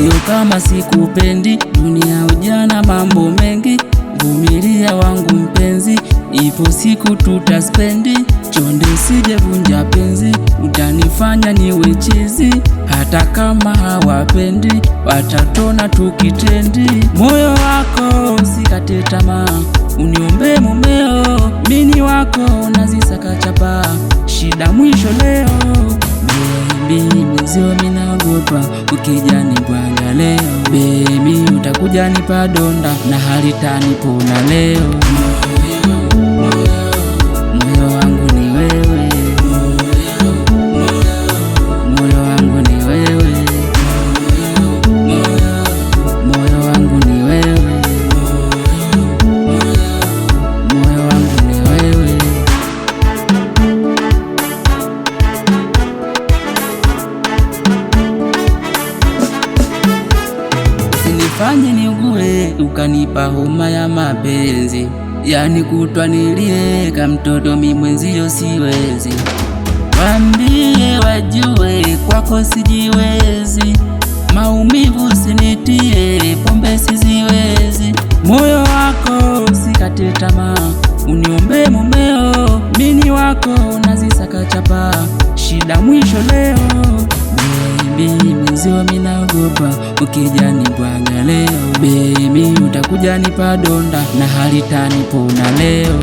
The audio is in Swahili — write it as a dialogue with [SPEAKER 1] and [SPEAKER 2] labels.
[SPEAKER 1] Sio kama sikupendi, dunia ujana mambo mengi. Vumilia wangu mpenzi, ipo siku tutaspendi. Chonde usije vunja penzi, utanifanya niwe chizi. Hata kama hawapendi, watatona tukitendi. Moyo wako usikate tamaa, uniombe mumeo. Mini wako nazisaka chapa, shida mwisho leo. Baby mwenzio minaogopa, ukija nibwaga leo. Baby utakuja nipa donda, na halitanipona leo. Moyo wangu ni wewe, moyo wangu ni wewe, moyo wangu ni wewe, moyo wangu ni wewe. Usinifanye niugue ukanipa homa ya mapenzi, yani kutwa nilie kama mtoto mimi mwenzio siwezi. Waambie wajue kwako sijiwezi, maumivu sinitie, pombe siziwezi. Moyo wako usikate tamaa, uniombe mumeo. Mini wako nazisaka chapa, shida mwisho leo. Baby mwenzio minaogopa, ukija nibwaga leo. Baby utakuja nipa donda, na halitanipona leo.